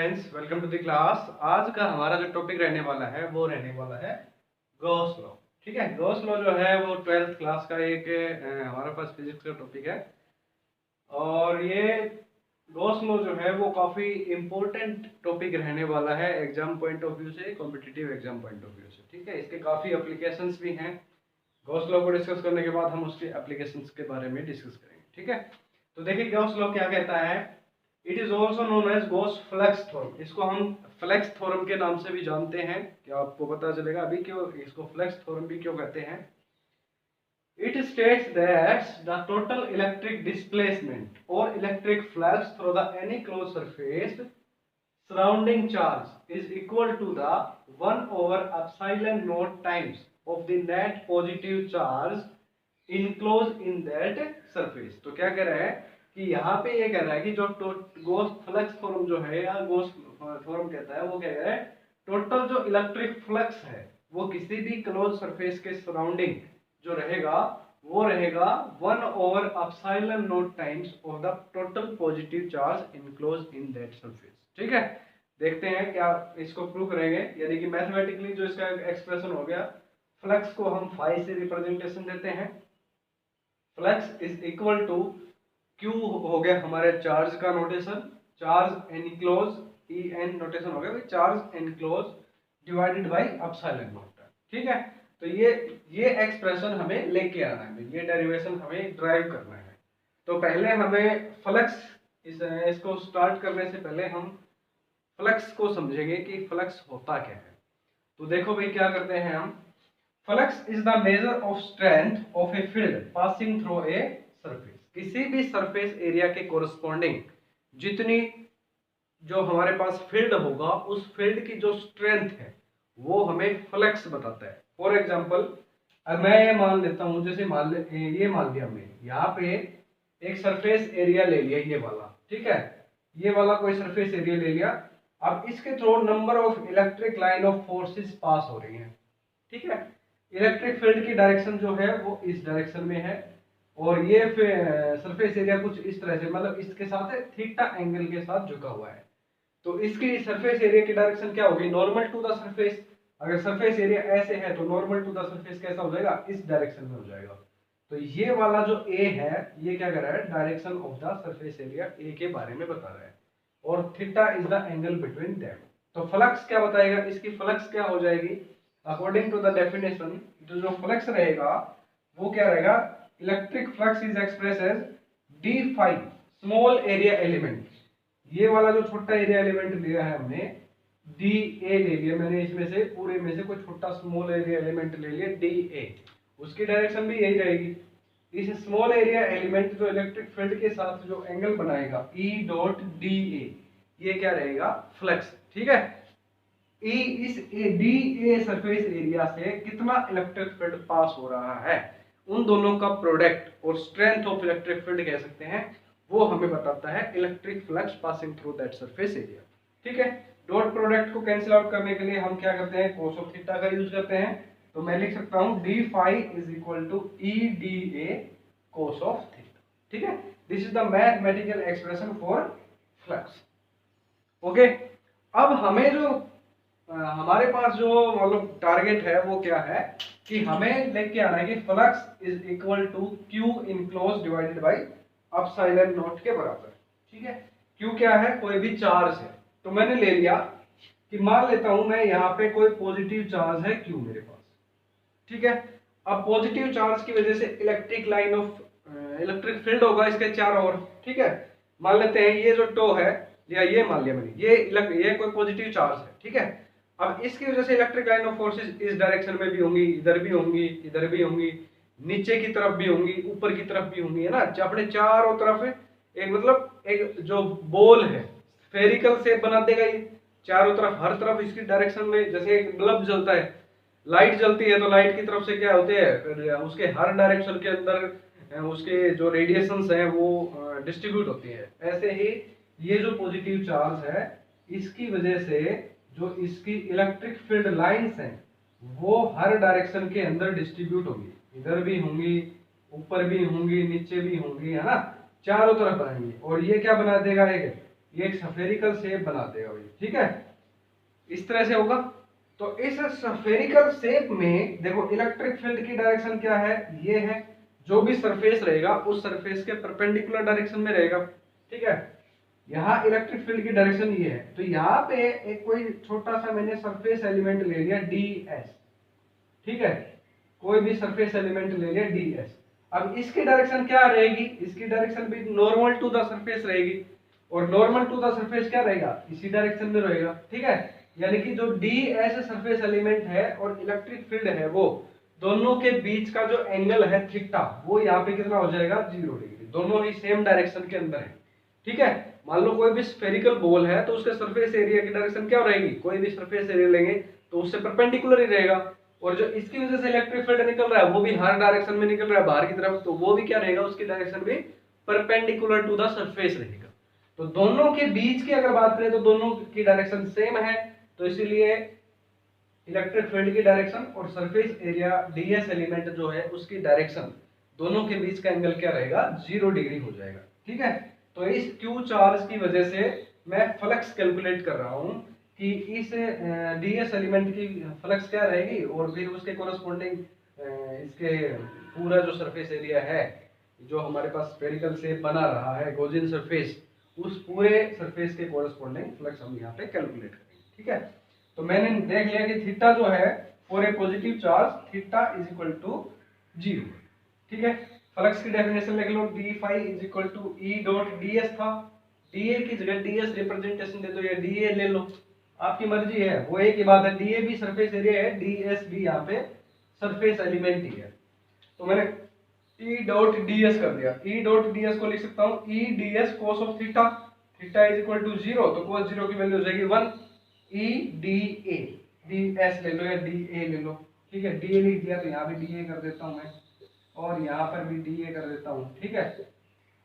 Friends, welcome to the class. आज का हमारा जो टॉपिक रहने वाला है वो रहने वाला है गॉस लॉ। ठीक है, गॉस लॉ जो है वो 12th क्लास का एक हमारे पास फिजिक्स का टॉपिक है। और ये गॉस लॉ जो है वो काफ़ी इम्पोर्टेंट टॉपिक रहने वाला है एग्जाम पॉइंट ऑफ व्यू से, competitive exam point of view से। ठीक है, इसके काफ़ी एप्लीकेशंस भी हैं। गॉस लॉ को डिस्कस करने के बाद हम उसके एप्लीकेशंस के बारे में डिस्कस करेंगे। ठीक है, तो देखिए गॉस लॉ क्या कहता है। It is also known as Gauss flux theorem. इसको हम फ्लेक्स थ्योरम के नाम से भी जानते हैं। क्या आपको पता चलेगा अभी क्यों इसको फ्लेक्स थ्योरम भी क्यों कहते हैं। It states that the total electric displacement और electric flux through the any close surface surrounding charge is equal to the 1 over epsilon naught times of the net positive charge enclosed in that surface। तो क्या कह रहा है कि यहाँ पे ये कह रहा है कि जो गॉस फ्लक्स थ्योरम जो है या गॉस थ्योरम कहता है वो क्या कह रहा है, टोटल जो इलेक्ट्रिक फ्लक्स है वो किसी भी क्लोज सरफेस के सराउंडिंग जो रहेगा वो रहेगा 1 over epsilon naught times of the total positive charge enclosed in that surface। ठीक है, देखते हैं क्या इसको प्रूव करेंगे। यानी कि मैथमेटिकली जो इसका एक्सप्रेशन हो गया, फ्लक्स को हम फाई से रिप्रेजेंटेशन देते हैं। Flux is equal to Q हो गया हमारे चार्ज का notation, charge enclose E N notation हो गया भाई, charge enclose divided by epsilon naught. ठीक है, तो ये एक्सप्रेशन हमें लेके आना है, ये डेरिवेशन हमें ड्राइव करना है। तो पहले हमें फ्लक्स इसको स्टार्ट करने से पहले हम फ्लक्स को समझेंगे कि फ्लक्स होता क्या है। तो देखो भाई क्या करते हैं हम। Flux is the measure of strength of a field passing through a surface. किसी भी सरफेस एरिया के कोरस्पॉन्डिंग जितनी जो हमारे पास फील्ड होगा उस फील्ड की जो स्ट्रेंथ है वो हमें फ्लक्स बताता है। फॉर एग्जांपल अब मैं ये मान लेता हूं, जैसे ये मान लिया हमने यहाँ पे एक सरफेस एरिया ले लिया ये वाला। ठीक है, ये वाला कोई सरफेस एरिया ले लिया। अब इसके through number of electric line of forces पास हो रही हैं। ठीक है, इलेक्ट्रिक फील्ड की डायरेक्शन जो है वो इस डायरेक्शन में है और ये सरफेस एरिया कुछ इस तरह से, मतलब इसके साथ थीटा एंगल के साथ झुका हुआ है। तो इसकी सरफेस एरिया की डायरेक्शन क्या होगी, नॉर्मल टू द सरफेस। अगर सरफेस एरिया ऐसे है तो नॉर्मल टू द सरफेस कैसा हो जाएगा, इस डायरेक्शन में हो जाएगा। तो ये वाला जो ए है ये क्या कर रहा है, direction of the surface area A के बारे में बता रहा है और theta is the angle between them. तो फ्लक्स क्या बताएगा, इसकी फ्लक्स क्या हो जाएगी अकॉर्डिंग टू द डेफिनेशन। तो जो फ्लक्स रहेगा वो क्या रहेगा, electric flux is express as d phi small area element. ये वाला जो छोटा एरिया एलिमेंट लिया है हमने डी ए ले लिया, मैंने इसमें से पूरे में से कोई छोटा स्मॉल एरिया एलिमेंट ले लिया डी ए, उसकी डायरेक्शन भी यही रहेगी। इस स्मॉल एरिया एलिमेंट जो इलेक्ट्रिक फील्ड के साथ जो एंगल बनाएगा ई डॉट डी ए, ये क्या रहेगा, फ्लक्स। ठीक है, ई इस डी ए सरफेस एरिया से कितना इलेक्ट्रिक फील्ड पास हो रहा है उन दोनों का प्रोडक्ट और स्ट्रेंथ ऑफ इलेक्ट्रिक फील्ड कह सकते हैं, वो हमें बताता है electric flux passing through that surface area. ठीक है, डॉट प्रोडक्ट को कैंसिल आउट करने के लिए हम क्या करते हैं, cos ऑफ थीटा का यूज करते हैं। तो मैं लिख सकता हूं d phi is equal to E d A cos of theta. ठीक है, this is the mathematical expression for flux. Okay, अब हमें जो हमारे पास जो मतलब टारगेट है वो क्या है कि हमें लेके आना है कि flux is equal to Q enclose divided by epsilon naught के बराबर। ठीक है, क्यू क्या है, कोई भी चार्ज है। तो मैंने ले लिया कि मान लेता हूं मैं यहाँ पे कोई पॉजिटिव चार्ज है क्यू मेरे पास। ठीक है, अब पॉजिटिव चार्ज की वजह से electric line of electric field होगा इसके चारों ओर। ठीक है, मान लेते हैं ये जो टो है या ये मान लिया मैंने, ये कोई पॉजिटिव चार्ज है। ठीक है, अब इसकी वजह से इलेक्ट्रिक लाइन ऑफ फोर्सेस इस डायरेक्शन में भी होंगी, इधर भी होंगी, इधर भी होंगी, नीचे की तरफ भी होंगी, ऊपर की तरफ भी होंगी, है ना। अपने चारों तरफ एक मतलब एक जो बॉल है स्फेरिकल शेप बना देगा ये चारों तरफ, हर तरफ इसकी डायरेक्शन में। जैसे एक बल्ब जलता है, लाइट जलती है तो लाइट की तरफ से क्या होते हैं, फिर उसके हर डायरेक्शन के अंदर उसके जो रेडिएशंस हैं वो डिस्ट्रीब्यूट होती है। ऐसे ही ये जो पॉजिटिव चार्ज है इसकी वजह से जो इसकी इलेक्ट्रिक फील्ड लाइंस हैं वो हर डायरेक्शन के अंदर डिस्ट्रीब्यूट होंगी, इधर भी होंगी, ऊपर भी होंगी, नीचे भी होंगी, है ना, चारों तरफ बनाएंगे। और ये क्या बना देगा, एक ये एक स्फेरिकल शेप बना देगा भाई, ठीक है, इस तरह से होगा। तो इस स्फेरिकल शेप में देखो इलेक्ट्रिक फील्ड की डायरेक्शन क्या है, ये है, जो भी सरफेस रहेगा उस सरफेस के परपेंडिकुलर डायरेक्शन में रहेगा, ठीक है। यहाँ इलेक्ट्रिक फील्ड की डायरेक्शन ये है, तो यहाँ पे एक कोई छोटा सा मैंने सरफेस एलिमेंट ले लिया ds, ठीक है, कोई भी सरफेस एलिमेंट ले लिया ds। अब इसकी डायरेक्शन क्या रहेगी, इसकी डायरेक्शन भी नॉर्मल टू द सरफेस रहेगी, और नॉर्मल टू द सरफेस क्या रहेगा, इसी डायरेक्शन में रहेगा, ठीक है। यानी कि जो ds सरफेस एलिमेंट है और इलेक्ट्रिक फील्ड है, वो दोनों के बीच का जो एंगल है थीटा, वो यहाँ पे कितना हो जाएगा, 0 डिग्री, दोनों ही सेम डायरेक्शन के अंदर है, ठीक है। मान लो कोई भी स्फेरिकल बॉल है तो उसके सरफेस एरिया की डायरेक्शन क्या रहेगी, कोई भी सरफेस एरिया लेंगे तो उससे परपेंडिकुलर ही रहेगा, और जो इसकी वजह से इलेक्ट्रिक फील्ड निकल रहा है वो भी हर डायरेक्शन में निकल रहा है बाहर की तरफ, तो वो भी क्या रहेगा, उसकी डायरेक्शन भी परपेंडिकुलर टू द सरफेस रहेगा। तो दोनों के बीच की अगर बात करें तो दोनों की डायरेक्शन सेम है, तो इसीलिए इलेक्ट्रिक फील्ड की डायरेक्शन और सरफेस एरिया ds एलिमेंट जो है उसकी डायरेक्शन, दोनों के बीच का एंगल क्या रहेगा, 0 डिग्री हो जाएगा, ठीक है। तो इस q चार्ज की वजह से मैं फ्लक्स कैलकुलेट कर रहा हूं कि इस ds एलिमेंट की फ्लक्स क्या रहेगी, और फिर उसके कोरस्पॉन्डिंग इसके पूरा जो सरफेस एरिया है, जो हमारे पास स्फेरिकल शेप बना रहा है गॉसियन सरफेस, उस पूरे सरफेस के कोरस्पॉन्डिंग फ्लक्स हम यहाँ पे कैलकुलेट करेंगे, ठीक है। तो मैंने देख लिया कि थीटा जो है for a positive charge theta is equal to 0, ठीक है। फ्लक्स की डेफिनेशन लिख लो, D phi is equal to E dot ds था, dA की जगह ds रिप्रेजेंटेशन दे दो या dA ले लो, आपकी मर्जी है, वो एक ही बात है, dA भी सरफेस एरिया है, ds भी यहाँ पे सरफेस एलिमेंट ही है। तो मैंने E डॉट ds कर दिया, E डॉट ds को लिख सकता हूँ E ds cos of theta, theta is equal to 0, तो cos 0 की वैल्यू हो जाएगी 1, E da, ds ले लो या da ले लो, ठीक है, da लिख दिया तो यहाँ भी da कर देता हूँ मैं, और यहाँ पर भी da कर देता हूँ, ठीक है।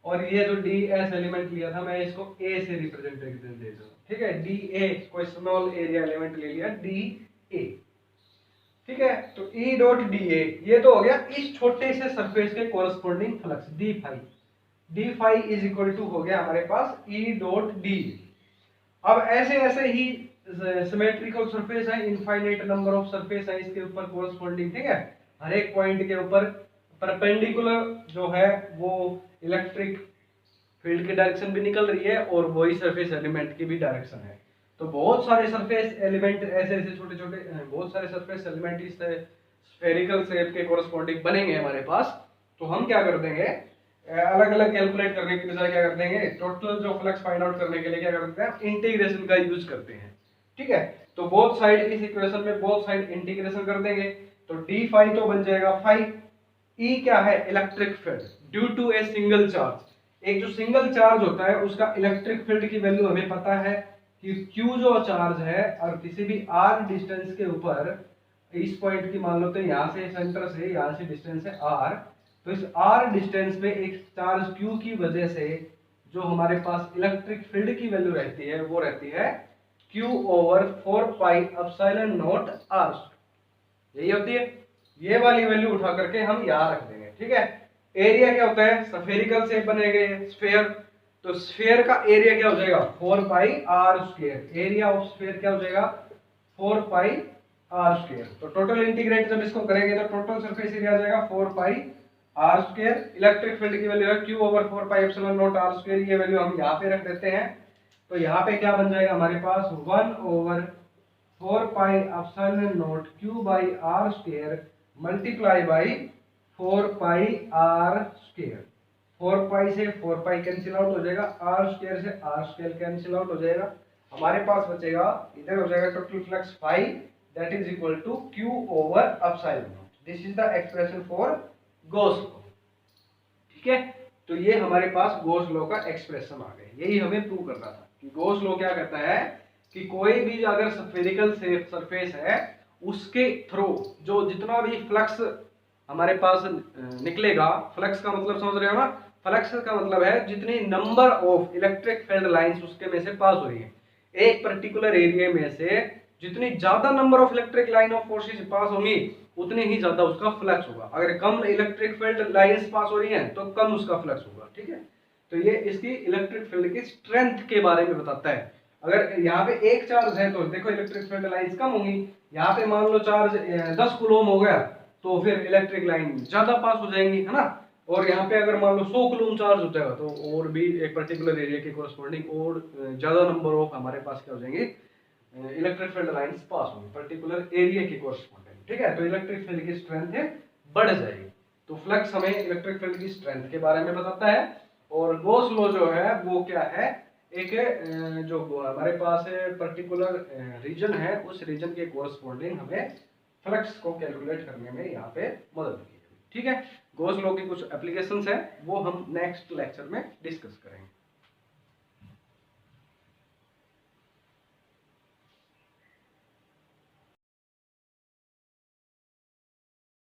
और ये जो ds एलिमेंट लिया था मैं इसको a से रिप्रेजेंटेशन दे दूँ, ठीक है, da कोई स्मॉल एरिया एलिमेंट ले लिया da, ठीक है। तो E डॉट da ये तो हो गया इस छोटे से सरफेस के corresponding flux d phi is equal to हो गया हमारे पास E डॉट d। अब ऐसे ऐसे ही सिमेट्रिकल सरफेस है, इनफाइनाइट नंबर ऑफ सरफेस है इसके ऊपर कोरस्पॉन्डिंग, ठीक है, हर एक पॉइंट के ऊपर परपेंडिकुलर जो है वो इलेक्ट्रिक फील्ड की डायरेक्शन भी निकल रही है और वही सरफेस एलिमेंट की भी डायरेक्शन है। तो बहुत सारे सरफेस एलिमेंट ऐसे ऐसे छोटे छोटे बहुत सारे सरफेस एलिमेंट इस स्फेरिकल शेप के कोरस्पॉन्डिंग बनेंगे हमारे पास। तो हम क्या कर देंगे, अलग अलग कैलकुलेट करने की बजाय क्या कर देंगे, टोटल जो फ्लक्स फाइंड आउट करने के लिए क्या करते हैं, इंटीग्रेशन का यूज करते हैं, ठीक है। तो बोथ साइड इस इक्वेशन में बोथ साइड इंटीग्रेशन कर देंगे, तो डी फाई तो बन जाएगा फाई, ई क्या है, electric field due to a single charge, एक जो सिंगल चार्ज होता है उसका इलेक्ट्रिक फील्ड की वैल्यू हमें पता है कि Q जो चार्ज है और किसी भी r डिस्टेंस के ऊपर, इस पॉइंट की मान लो तो यहाँ से सेंटर से यहाँ से डिस्टेंस है r, तो इस r डिस्टेंस पे एक चार्ज Q की वजह से जो हमारे पास इलेक्ट्रिक फील्ड की वैल्यू रहती है वो रहती है Q over 4 pi epsilon not r, यही होती है। ये वाली वैल्यू उठा करके हम यहाँ रख देंगे, ठीक है। एरिया क्या होता है, स्फेरिकल शेप बनेगा स्फीयर, तो स्फीयर का एरिया क्या हो जाएगा 4 pi R square, area of sphere क्या हो जाएगा 4 पाई आर स्क्वायर। तो टोटल इंटीग्रेट जब इसको करेंगे तो टोटल सरफेस एरिया आ जाएगा 4 pi R square, electric field की वैल्यू है Q over 4 pi epsilon naught R square, ये वैल्यू हम यहाँ पे रख देते हैं। तो यहाँ पे क्या बन जाएगा हमारे पास 1 over 4 pi epsilon naught Q by R square multiply by 4 pi R square, 4 pi से 4 पाई कैंसिल आउट हो जाएगा, आर स्क्वायर से आर स्क्वायर कैंसिल आउट हो जाएगा, हमारे पास बचेगा इधर हो जाएगा total flux phi that is equal to Q over epsilon naught. This is the expression for Gauss law, ठीक है। तो ये हमारे पास गॉस लॉ का एक्सप्रेशन आ गया, यही हमें प्रूव करना था कि गॉस लॉ क्या कहता है कि कोई भी अगर स्फेरिकल सरफेस है उसके थ्रू जो जितना भी फ्लक्स हमारे पास निकलेगा, फ्लक्स का मतलब समझ रहे हो ना, फ्लक्स का मतलब है जितनी number of electric field lines उसके में से पास हो रही है, एक पर्टिकुलर एरिया में से जितनी ज्यादा number of electric line of forces पास होंगी उतनी ही ज्यादा उसका फ्लक्स होगा, अगर कम इलेक्ट्रिक फील्ड लाइंस पास हो रही हैं तो कम उसका फ्लक्स होगा, ठीक है। तो ये इसकी इलेक्ट्रिक फील्ड की स्ट्रेंथ के बारे में बताता है। अगर यहाँ पे एक चार्ज है तो देखो इलेक्ट्रिक फील्ड लाइंस कम होंगी। यहाँ पे मान लो चार्ज 10 कूलम हो गया तो फिर इलेक्ट्रिक लाइन ज्यादा पास हो जाएंगी, है ना। और यहाँ पे अगर मान लो 100 कूलम चार्ज हो जाएगा तो और भी एक पर्टिकुलर एरिया के कोरस्पॉन्डिंग और ज्यादा नंबर ऑफ हमारे पास क्या हो जाएंगे, इलेक्ट्रिक फील्ड लाइंस पास होंगी पर्टिकुलर एरिया के कोरस्पॉन्डिंग। ठीक है, तो इलेक्ट्रिक फील्ड की स्ट्रेंथ है बढ़ जाएगी। तो फ्लक्स हमें इलेक्ट्रिक फील्ड की स्ट्रेंथ के बारे में बताता है। और गॉस लॉ जो है वो क्या है, एक जो हमारे पास पर्टिकुलर रीजन है उस रीजन के कोरस्पॉन्डिंग हमें फ्लक्स को कैलकुलेट करने में यहाँ पे मदद की। ठीक है, गॉस लॉ की कुछ एप्लीकेशंस है वो हम नेक्स्ट लेक्चर में डिस्कस करेंगे।